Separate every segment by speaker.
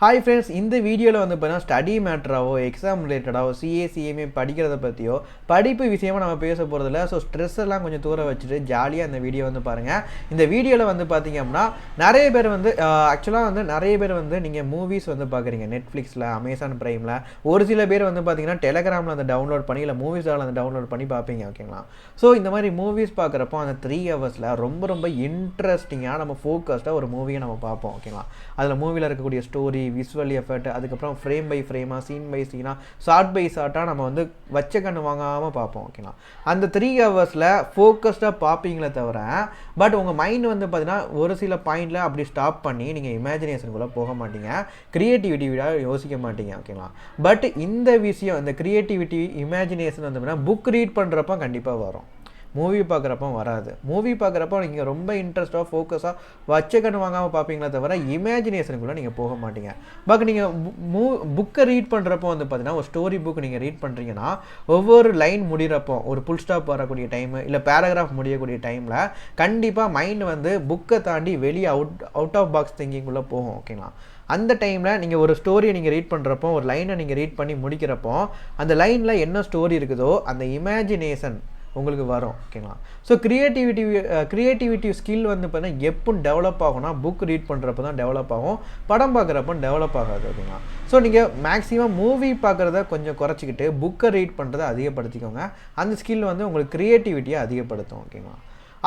Speaker 1: Hi friends, இந்த வீடியோவில் வந்து பார்த்தீங்கன்னா ஸ்டடி மேட்டராவோ எக்ஸாம் ரிலேட்டடாவோ சிஏசிஎம்ஏ படிக்கிறத பற்றியோ படிப்பு விஷயமாக நம்ம பேச போகிறதில்ல. ஸோ ஸ்ட்ரெஸ் எல்லாம் கொஞ்சம் தூர வச்சுட்டு ஜாலியாக இந்த வீடியோ வந்து பாருங்கள். இந்த வீடியோவில் வந்து பார்த்தீங்க அப்படின்னா நிறைய பேர் வந்து நிறைய பேர் வந்து நீங்கள் மூவிஸ் வந்து பார்க்குறீங்க நெட்ஃப்ளிக்ஸில், அமேசான் ப்ரைமில். ஒரு சில பேர் வந்து பார்த்தீங்கன்னா டெலகிராமில் அந்த டவுன்லோட் பண்ணி இல்லை மூவிஸால் அந்த டவுன்லோட் பண்ணி பார்ப்பீங்க. ஓகேங்களா? ஸோ இந்த மாதிரி மூவிஸ் பார்க்குறப்போ அந்த 3 ஹவர்ஸில் ரொம்ப இன்ட்ரெஸ்டிங்காக நம்ம ஃபோக்கஸ்டாக ஒரு மூவியை நம்ம பார்ப்போம். ஓகேங்களா? அதில் மூவியில் இருக்கக்கூடிய ஸ்டோரி, விசுவல் எஃபெக்ட், அதுக்கப்புறம் ஃப்ரேம் பை ஃப்ரேமாக, சீன் பை சீனாக, ஷார்ட் பை ஷார்ட்டாக நம்ம வந்து வச்ச கண்ணு வாங்காமல் பார்ப்போம். ஓகேங்களா? அந்த 3 ஹவர்ஸில் ஃபோக்கஸ்டாக பார்ப்பீங்களே தவிர பட் உங்கள் மைண்ட் வந்து பார்த்தீங்கன்னா ஒரு சில பாயிண்டில் அப்படி ஸ்டாப் பண்ணி நீங்கள் இமேஜினேஷனுக்குள்ளே போக மாட்டீங்க, க்ரியேட்டிவிட்டியாக யோசிக்க மாட்டீங்க. ஓகேங்களா? பட் இந்த விஷயம், இந்த க்ரியேட்டிவிட்டி, இமேஜினேஷன் வந்து பார்த்தீங்கன்னா புக் ரீட் பண்ணுறப்ப கண்டிப்பாக வரும், மூவி பார்க்குறப்போ வராது. மூவி பார்க்குறப்போ நீங்கள் ரொம்ப இன்ட்ரெஸ்ட்டாக ஃபோக்கஸாக வச்ச கண்ணு வாங்காமல் பார்ப்பீங்களே தவிர இமேஜினேஷனுக்குள்ளே நீங்கள் போக மாட்டீங்க. பட் நீங்கள் புக்கை ரீட் பண்ணுறப்போ வந்து பார்த்தீங்கன்னா ஒரு ஸ்டோரி புக் நீங்கள் ரீட் பண்ணுறீங்கன்னா ஒவ்வொரு லைன் முடிகிறப்போ, ஒரு புல் ஸ்டாப் வரக்கூடிய டைமு இல்லை பேராகிராஃப் முடியக்கூடிய டைமில் கண்டிப்பாக மைண்ட் வந்து புக்கை தாண்டி வெளியே அவுட் ஆஃப் பாக்ஸ் திங்கிங்குள்ளே போகும். ஓகேங்களா? அந்த டைமில் நீங்கள் ஒரு ஸ்டோரியை நீங்கள் ரீட் பண்ணுறப்போ, ஒரு லைனை நீங்கள் ரீட் பண்ணி முடிக்கிறப்போ அந்த லைனில் என்ன ஸ்டோரி இருக்குதோ அந்த இமேஜினேஷன் உங்களுக்கு வரும். ஓகேங்களா? ஸோ க்ரியேட்டிவிட்டி ஸ்கில் வந்து பார்த்தீங்கன்னா எப்போ டெவலப் ஆகும்னா புக் ரீட் பண்ணுறப்ப தான் டெவலப் ஆகும், படம் பார்க்குறப்போ டெவலப் ஆகாது. ஓகேங்களா? ஸோ நீங்கள் மேக்ஸிமம் மூவி பார்க்குறத கொஞ்சம் குறைச்சிக்கிட்டு புக்கை ரீட் பண்ணுறதை அதிகப்படுத்திக்கோங்க. அந்த ஸ்கில் வந்து உங்களுக்கு க்ரியேட்டிவிட்டியை அதிகப்படுத்தும். ஓகேங்களா?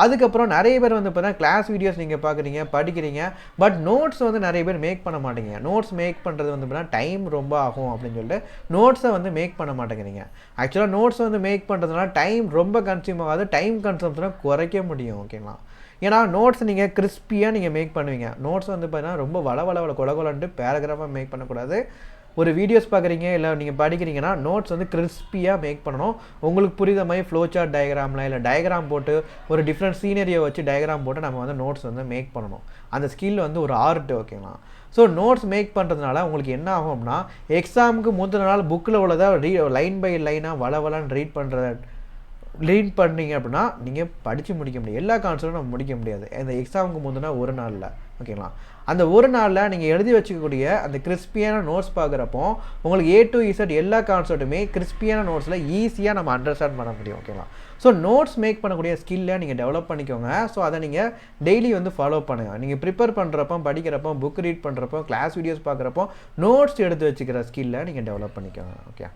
Speaker 1: அதுக்கப்புறம் நிறைய பேர் வந்து பார்த்தீங்கன்னா கிளாஸ் வீடியோஸ் நீங்கள் பார்க்குறீங்க, படிக்கிறீங்க, பட் நோட்ஸ் வந்து நிறைய பேர் மேக் பண்ண மாட்டேங்க. நோட்ஸ் மேக் பண்ணுறது வந்து பார்த்தீங்கன்னா டைம் ரொம்ப ஆகும் அப்படின்னு சொல்லிட்டு நோட்ஸை வந்து மேக் பண்ண மாட்டேங்கிறீங்க. ஆக்சுவலாக நோட்ஸ் வந்து மேக் பண்ணுறதுனால டைம் ரொம்ப கன்சியூம் ஆகாது, டைம் கன்சம்ஷனை குறைக்க முடியும். ஓகேங்களா? ஏன்னா நோட்ஸ் நீங்கள் கிறிஸ்பியாக நீங்கள் மேக் பண்ணுவீங்க. நோட்ஸ் வந்து பார்த்தீங்கன்னா ரொம்ப வள கொலன்ட்டு பேராகிராஃபாக மேக் பண்ணக்கூடாது. ஒரு வீடியோஸ் பார்க்குறீங்க இல்லை நீங்கள் படிக்கிறீங்கன்னா நோட்ஸ் வந்து கிறிஸ்பியாக மேக் பண்ணணும். உங்களுக்கு புரியுத மாதிரி ஃப்ளோ சார்ட் டயக்ராமில் இல்லை டயக்ராம் போட்டு ஒரு டிஃப்ரெண்ட் சீனரியை வச்சு டயக்ராம் போட்டு நம்ம வந்து நோட்ஸ் வந்து மேக் பண்ணணும். அந்த ஸ்கில் வந்து ஒரு ஆர்ட். ஓகேங்களா? ஸோ நோட்ஸ் மேக் பண்ணுறதுனால உங்களுக்கு என்ன ஆகும் அப்படின்னா எக்ஸாமுக்கு முந்தின நாள் புக்கில் உள்ளதாக லைன் பை லைனாக வளன்னு ரீட் பண்ணீங்க அப்படின்னா நீங்கள் படித்து முடிக்க முடியும். எல்லா கான்செப்டும் நம்ம முடிக்க முடியாது இந்த எக்ஸாமுக்கு முந்தினா ஒரு நாளில். ஓகேங்களா? அந்த ஒரு நாளில் நீங்கள் எழுதி வச்சுக்கக்கூடிய அந்த கிறிஸ்பியான நோட்ஸ் பார்க்குறப்போ உங்களுக்கு A to Z எல்லா கான்செப்ட்டுமே கிறிஸ்பியான நோட்ஸில் ஈஸியாக நம்ம அண்டர்ஸ்டாண்ட் பண்ண முடியும். ஓகேங்களா? ஸோ நோட்ஸ் மேக் பண்ணக்கூடிய ஸ்கில்லை நீங்கள் டெவலப் பண்ணிக்கோங்க. ஸோ அதை நீங்கள் டெய்லி வந்து ஃபாலோ பண்ணுங்கள். நீங்கள் ப்ரிப்பேர் பண்ணுறப்போ, படிக்கிறப்போ, புக் ரீட் பண்ணுறப்போ, கிளாஸ் வீடியோஸ் பார்க்குறப்போ நோட்ஸ் எடுத்து வச்சுக்கிற ஸ்கில்லை நீங்கள் டெவலப் பண்ணிக்கோங்க. ஓகே?